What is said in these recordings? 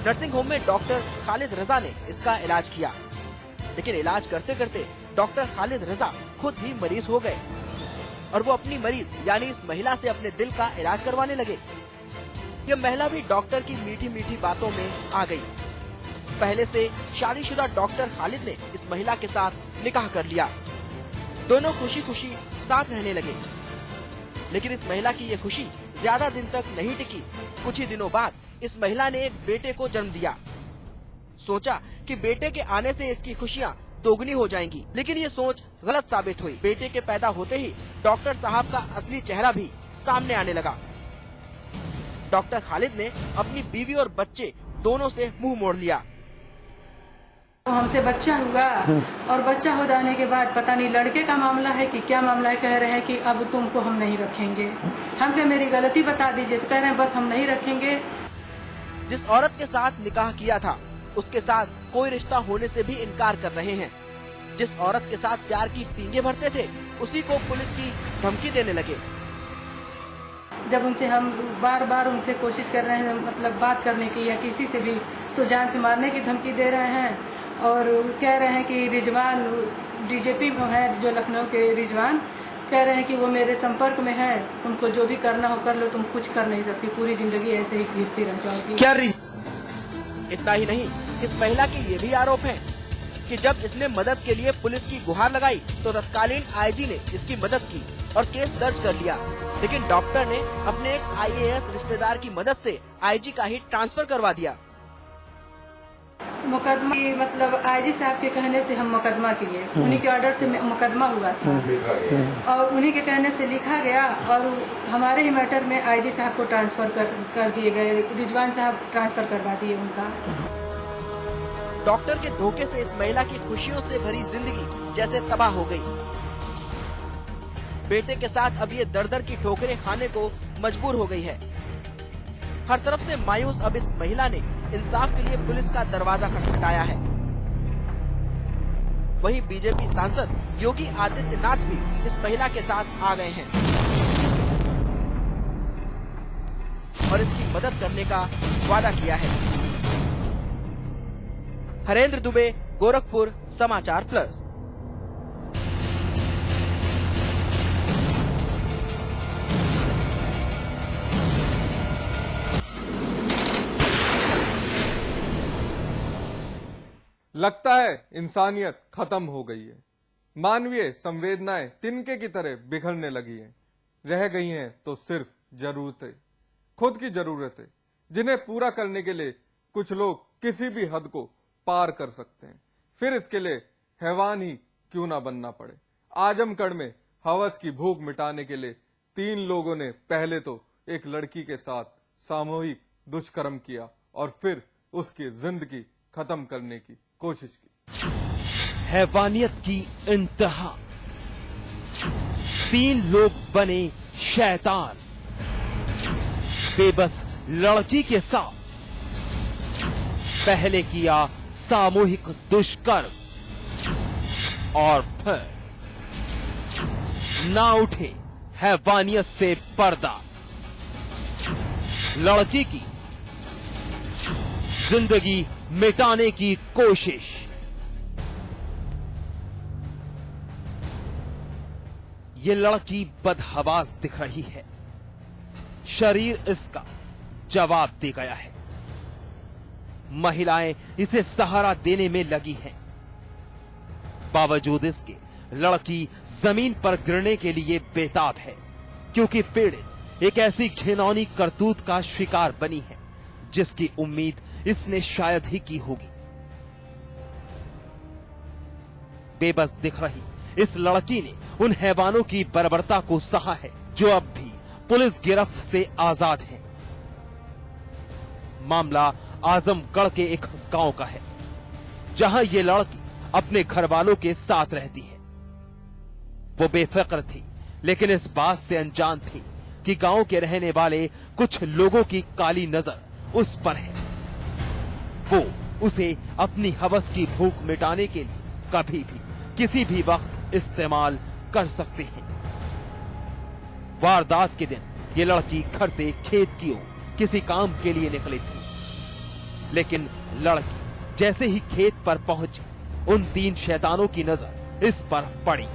Nursing home में doctor Khalid रजा ने इसका इलाज किया, लेकिन इलाज करते करते डॉक्टर खालिद रजा खुद ही मरीज हो गए और वो अपनी मरीज यानी इस महिला से अपने दिल का इलाज करवाने लगे। ये महिला भी डॉक्टर की मीठी मीठी बातों में आ गई। पहले से शादीशुदा डॉक्टर खालिद ने इस महिला के साथ निकाह कर लिया। दोनों खुशी खुशी साथ रहने लगे, लेकिन इस महिला की ये खुशी ज्यादा दिन तक नहीं टिकी। कुछ ही दिनों बाद इस महिला ने एक बेटे को जन्म दिया। सोचा कि बेटे के आने से इसकी खुशियाँ दोगुनी हो जाएंगी, लेकिन ये सोच गलत साबित हुई। बेटे के पैदा होते ही डॉक्टर साहब का असली चेहरा भी सामने आने लगा। डॉक्टर खालिद ने अपनी बीवी और बच्चे दोनों से मुंह मोड़ लिया। हमसे बच्चा हुआ और बच्चा हो जाने के बाद पता नहीं लड़के का मामला है कि क्या मामला है, कह रहे हैं कि अब तुमको हम नहीं रखेंगे। हम कहे मेरी गलती बता दीजिए, तो कह रहे हैं बस हम नहीं रखेंगे। जिस औरत के साथ निकाह किया था उसके साथ कोई रिश्ता होने से भी इनकार कर रहे हैं। जिस औरत के साथ प्यार की पींगे भरते थे उसी को पुलिस की धमकी देने लगे। जब उनसे हम बार बार उनसे कोशिश कर रहे हैं, मतलब बात करने की या किसी से भी, तो जान से मारने की धमकी दे रहे हैं और कह रहे हैं कि रिजवान डीजीपी है जो लखनऊ के, रिजवान कह रहे हैं कि वो मेरे संपर्क में है, उनको जो भी करना हो कर लो, तुम कुछ कर नहीं सकती, पूरी जिंदगी ऐसे ही घिसती रह जाओगी। क्या इतना ही नहीं, इस महिला के ये भी आरोप है कि जब इसने मदद के लिए पुलिस की गुहार लगाई तो तत्कालीन आईजी ने इसकी मदद की और केस दर्ज कर लिया, लेकिन डॉक्टर ने अपने एक आईएएस रिश्तेदार की मदद से आईजी का ही ट्रांसफर करवा दिया। मुकदमा मतलब आईजी साहब के कहने से हम मुकदमा किए, उन्हीं के ऑर्डर से मुकदमा हुआ था और उन्हीं के कहने से लिखा गया और हमारे ही मैटर में आईजी साहब को ट्रांसफर कर दिए गए। रिजवान साहब ट्रांसफर करवा दिए उनका। डॉक्टर के धोखे से इस महिला की खुशियों से भरी जिंदगी जैसे तबाह हो गई। बेटे के साथ अब ये दर दर की ठोकरें खाने को मजबूर हो गई है। हर तरफ से मायूस अब इस महिला ने इंसाफ के लिए पुलिस का दरवाजा खटखटाया है। वहीं बीजेपी सांसद योगी आदित्यनाथ भी इस महिला के साथ आ गए हैं और इसकी मदद करने का वादा किया है। हरेंद्र दुबे, गोरखपुर, समाचार प्लस। लगता है इंसानियत खत्म हो गई है। मानवीय संवेदनाएं तिनके की तरह बिखरने लगी हैं। रह गई हैं तो सिर्फ जरूरतें, खुद की जरूरतें, जिन्हें पूरा करने के लिए कुछ लोग किसी भी हद को पार कर सकते हैं, फिर इसके लिए हैवान ही क्यों ना बनना पड़े। आजमगढ़ में हवस की भूख मिटाने के लिए 3 लोगों ने पहले तो एक लड़की के साथ सामूहिक दुष्कर्म किया और फिर उसकी जिंदगी खत्म करने की कोशिश की। हैवानियत की इंतहा। 3 लोग बने शैतान। बेबस लड़की के साथ पहले किया सामूहिक दुष्कर्म और फिर ना उठे हैवानियत से पर्दा। लड़की की जिंदगी मिटाने की कोशिश। ये लड़की बदहवास दिख रही है। शरीर इसका जवाब दे गया है। महिलाएं इसे सहारा देने में लगी हैं। बावजूद इसके लड़की जमीन पर गिरने के लिए बेताब है, क्योंकि पीड़ित एक ऐसी घिनौनी करतूत का शिकार बनी है जिसकी उम्मीद इसने शायद ही की होगी। बेबस दिख रही इस लड़की ने उन हैवानों की बर्बरता को सहा है जो अब भी पुलिस गिरफ्त से आजाद हैं। मामला आजमगढ़ के एक गांव का है, जहां ये लड़की अपने घर वालों के साथ रहती है। वो बेफिक्र थी, लेकिन इस बात से अनजान थी कि गांव के रहने वाले कुछ लोगों की काली नजर उस पर है। वो उसे अपनी हवस की भूख मिटाने के लिए कभी भी किसी भी वक्त इस्तेमाल कर सकते हैं। वारदात के दिन ये लड़की घर से खेत की ओर किसी काम के लिए निकली थी, लेकिन लड़की जैसे ही खेत पर पहुंची, उन 3 शैतानों की नजर इस पर पड़ी।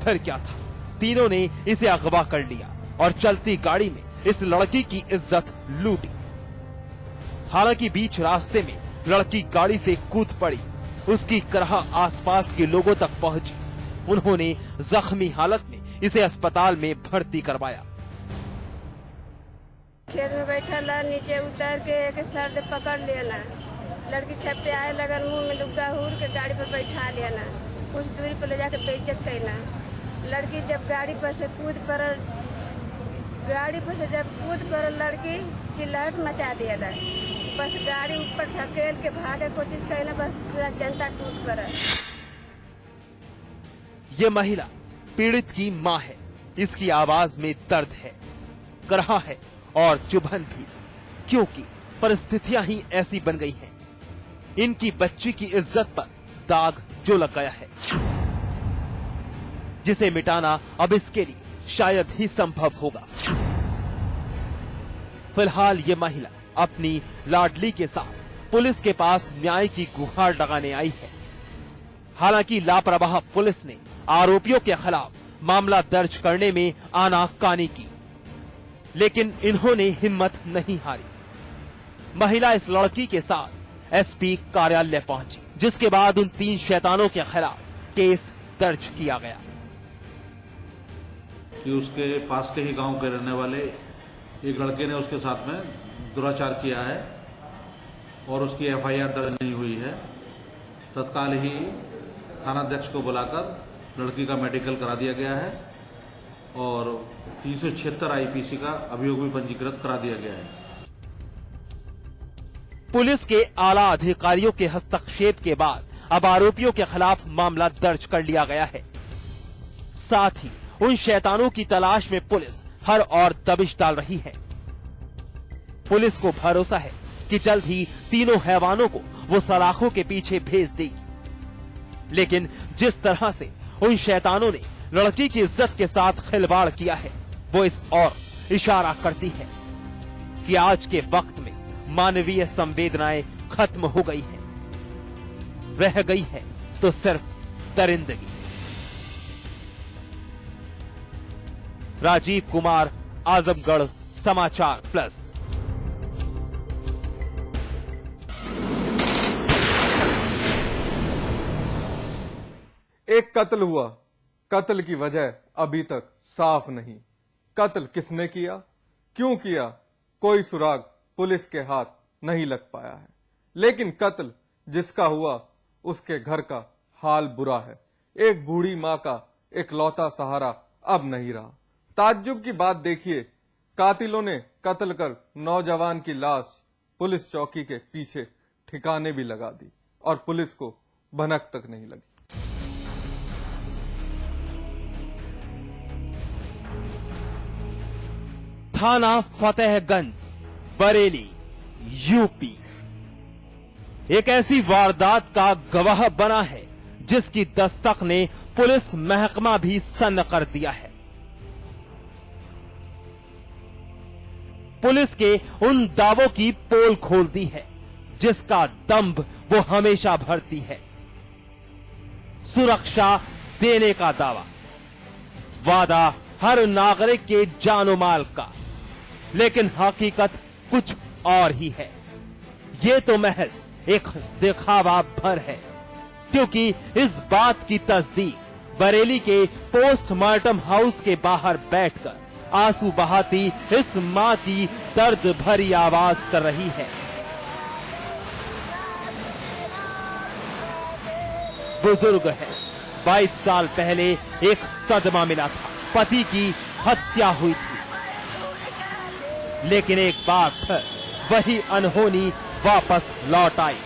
फिर क्या था, तीनों ने इसे अगवा कर लिया और चलती गाड़ी में इस लड़की की इज्जत लूटी। हालांकि बीच रास्ते में लड़की गाड़ी से कूद पड़ी, उसकी करह आसपास के लोगों तक पहुंची। उन्होंने जख्मी हालत में इसे अस्पताल में भर्ती करवाया। खेत में बैठा ला, नीचे उतर के एक सर्द पकड़ लेना, लड़की छपटे आए लगन, मुंह में लुग्गा हूर के गाड़ी पर बैठा लेना, कुछ दूरी पर ले जाकर बेइज्जत करना। लड़की जब गाड़ी पर से कूद पर लड़की चिल्लाहट मचा दिया था। बस गाड़ी ऊपर ढकेल के भागे कोशिश करना, बस पूरा जनता टूट पड़ा। ये महिला पीड़ित की मां है। इसकी आवाज में दर्द है, करहा है और चुभन भी, क्योंकि परिस्थितियां ही ऐसी बन गई हैं। इनकी बच्ची की इज्जत पर दाग जो लग गया है, जिसे मिटाना अब इसके लिए शायद ही संभव होगा। फिलहाल ये महिला अपनी लाडली के साथ पुलिस के पास न्याय की गुहार लगाने आई है। हालांकि लापरवाह पुलिस ने आरोपियों के खिलाफ मामला दर्ज करने में आनाकानी की, लेकिन इन्होंने हिम्मत नहीं हारी। महिला इस लड़की के साथ एसपी कार्यालय पहुंची, जिसके बाद उन 3 शैतानों के खिलाफ केस दर्ज किया गया। कि उसके पास के ही गांव के रहने वाले एक लड़के ने उसके साथ में दुराचार किया है और उसकी एफआईआर दर्ज नहीं हुई है। तत्काल ही थानाध्यक्ष को बुलाकर लड़की का मेडिकल करा दिया गया है और 376 आईपीसी का अभियोग भी पंजीकृत करा दिया गया है। पुलिस के आला अधिकारियों के हस्तक्षेप के बाद अब आरोपियों के खिलाफ मामला दर्ज कर लिया गया है। साथ ही उन शैतानों की तलाश में पुलिस हर और दबिश डाल रही है। पुलिस को भरोसा है कि जल्द ही तीनों हैवानों को वो सलाखों के पीछे भेज देगी। लेकिन जिस तरह से उन शैतानों ने लड़की की इज्जत के साथ खिलवाड़ किया है, वो इस और इशारा करती है कि आज के वक्त में मानवीय संवेदनाएं खत्म हो गई हैं। रह गई है तो सिर्फ दरिंदगी। राजीव कुमार, आजमगढ़ समाचार प्लस। एक कत्ल हुआ, कत्ल की वजह अभी तक साफ नहीं। कत्ल किसने किया, क्यों किया, कोई सुराग पुलिस के हाथ नहीं लग पाया है। लेकिन कत्ल जिसका हुआ, उसके घर का हाल बुरा है। एक बूढ़ी मां का इकलौता सहारा अब नहीं रहा। ताज्जुब की बात देखिए, कातिलों ने कत्ल कर नौजवान की लाश पुलिस चौकी के पीछे ठिकाने भी लगा दी और पुलिस को भनक तक नहीं लगी। थाना फतेहगंज, बरेली, यूपी एक ऐसी वारदात का गवाह बना है जिसकी दस्तक ने पुलिस महकमा भी सन्न कर दिया है। पुलिस के उन दावों की पोल खोल दी है जिसका दंभ वो हमेशा भरती है। सुरक्षा देने का दावा, वादा हर नागरिक के जानो माल का, लेकिन हकीकत कुछ और ही है। ये तो महज एक दिखावा भर है, क्योंकि इस बात की तस्दीक बरेली के पोस्टमार्टम हाउस के बाहर बैठकर आंसू बहाती इस मां की दर्द भरी आवाज कर रही है। बुजुर्ग है, 22 साल पहले एक सदमा मिला था, पति की हत्या हुई थी, लेकिन एक बार फिर वही अनहोनी वापस लौट आई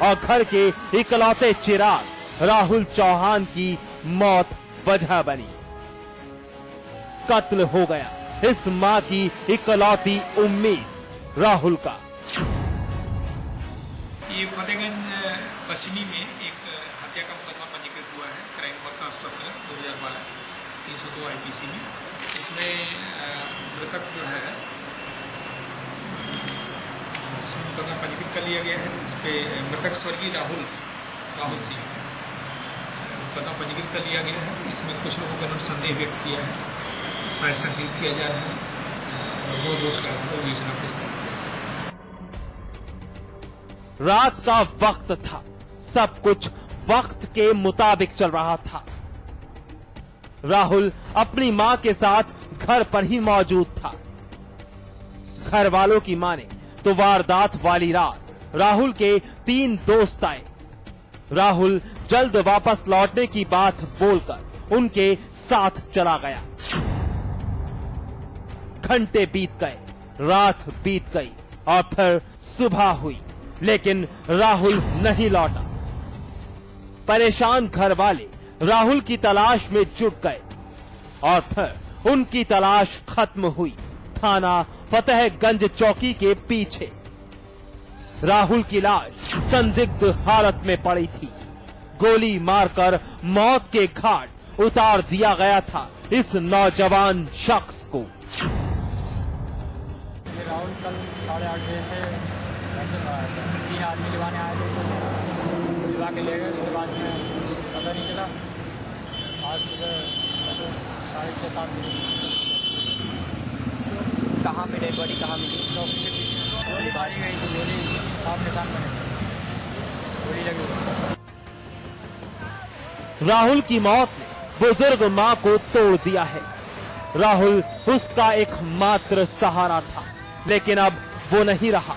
और घर के इकलौते चिराग राहुल चौहान की मौत वजह बनी। कत्ल हो गया इस मां की इकलौती उम्मीद राहुल का। ये फतेहगंज पश्चिमी में एक हत्या का मुकदमा पंजीकृत हुआ है, क्राइम नंबर 717 2012 302 आईपीसी में। इसमें मृतक जो है मुकदमा पंजीकृत कर लिया गया है। इस पे मृतक स्वर्गीय राहुल सिंह मुकदमा पंजीकृत कर लिया गया है। इसमें कुछ लोगों ने संदेह व्यक्त किया है, शायद संदिग्ध किया जा रहा है और 2 दोष का विवेचना किस तरह। रात का वक्त था, सब कुछ वक्त के मुताबिक चल रहा था। राहुल अपनी मां के साथ घर पर ही मौजूद था। घर वालों की माने तो वारदात वाली रात राहुल के 3 दोस्त आए। राहुल जल्द वापस लौटने की बात बोलकर उनके साथ चला गया। घंटे बीत गए, रात बीत गई और फिर सुबह हुई, लेकिन राहुल नहीं लौटा। परेशान घर वाले राहुल की तलाश में जुट गए और फिर उनकी तलाश खत्म हुई थाना फतेहगंज चौकी के पीछे। राहुल की लाश संदिग्ध हालत में पड़ी थी। गोली मारकर मौत के घाट उतार दिया गया था इस नौजवान शख्स को। राहुल कल 8:30 बजे से घर से बाहर थे। 3 आदमी लिवाने आए थे, तो लिवा के ले गए। उसके बाद में पता नहीं चला। आज सुबह 6:30-7 बजे कहाँ मिले बॉडी, कहाँ मिली? चौकी के पीछे गोली मारी गई थी। गोली साफ निशान बने, गोली लगी हुई। राहुल की मौत ने बुजुर्ग मां को तोड़ दिया है। राहुल उसका एकमात्र सहारा था, लेकिन अब वो नहीं रहा।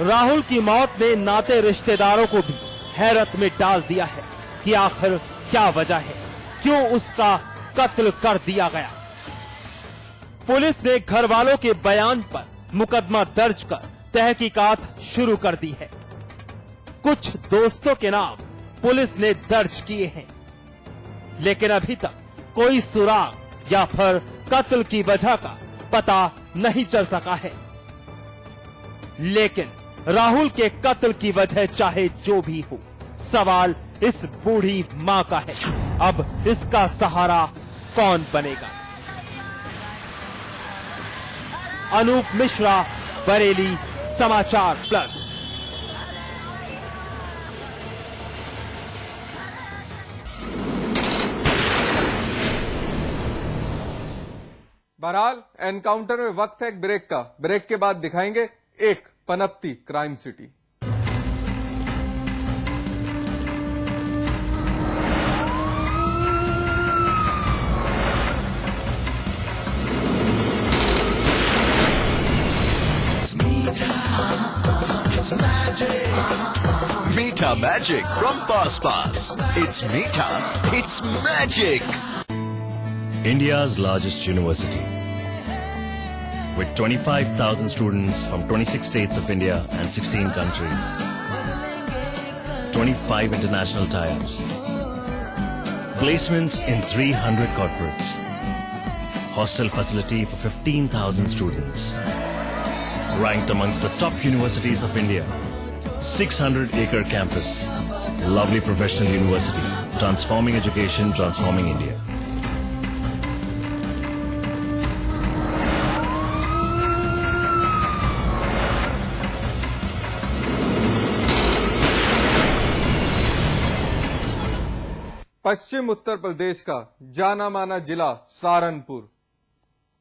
राहुल की मौत ने नाते रिश्तेदारों को भी हैरत में डाल दिया है कि आखिर क्या वजह है, क्यों उसका कत्ल कर दिया गया। पुलिस ने घर वालों के बयान पर मुकदमा दर्ज कर तहकीकात शुरू कर दी है। कुछ दोस्तों के नाम पुलिस ने दर्ज किए हैं, लेकिन अभी तक कोई सुराग या फिर कत्ल की वजह का पता नहीं चल सका है। लेकिन राहुल के कत्ल की वजह चाहे जो भी हो, सवाल इस बूढ़ी मां का है। अब इसका सहारा कौन बनेगा? अनूप मिश्रा, बरेली, समाचार प्लस। बहरहाल एनकाउंटर में वक्त है एक ब्रेक का। ब्रेक के बाद दिखाएंगे एक पनपती crime city. Meeta Magic from Pass Pass. It's Meeta. It's magic. India's largest university, with 25,000 students from 26 states of India and 16 countries, 25 international tie-ups, placements in 300 corporates, hostel facility for 15,000 students, ranked amongst the top universities of India, 600-acre campus, lovely professional university, transforming education, transforming India. पश्चिम उत्तर प्रदेश का जाना माना जिला सहारनपुर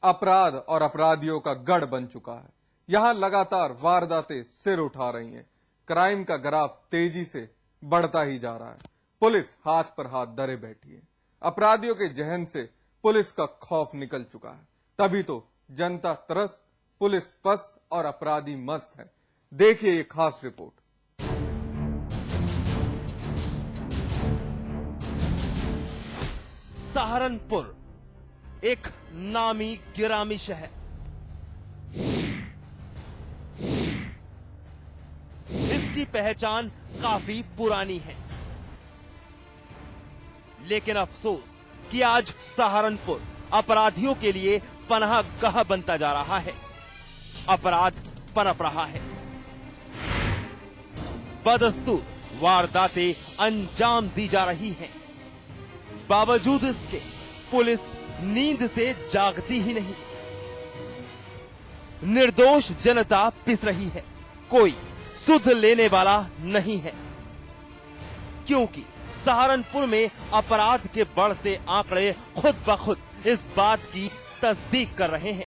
अपराध और अपराधियों का गढ़ बन चुका है। यहां लगातार वारदातें सिर उठा रही हैं। क्राइम का ग्राफ तेजी से बढ़ता ही जा रहा है। पुलिस हाथ पर हाथ धरे बैठी है। अपराधियों के जहन से पुलिस का खौफ निकल चुका है। तभी तो जनता त्रस्त, पुलिस पस्त और अपराधी मस्त है। देखिए ये खास रिपोर्ट। सहारनपुर एक नामी गिरामी शहर। इसकी पहचान काफी पुरानी है, लेकिन अफसोस कि आज सहारनपुर अपराधियों के लिए पनाहगाह बनता जा रहा है। अपराध पनप रहा है। बदस्तूर वारदातें अंजाम दी जा रही हैं। बावजूद इसके पुलिस नींद से जागती ही नहीं। निर्दोष जनता पिस रही है, कोई सुध लेने वाला नहीं है, क्योंकि सहारनपुर में अपराध के बढ़ते आंकड़े खुद ब खुद इस बात की तस्दीक कर रहे हैं।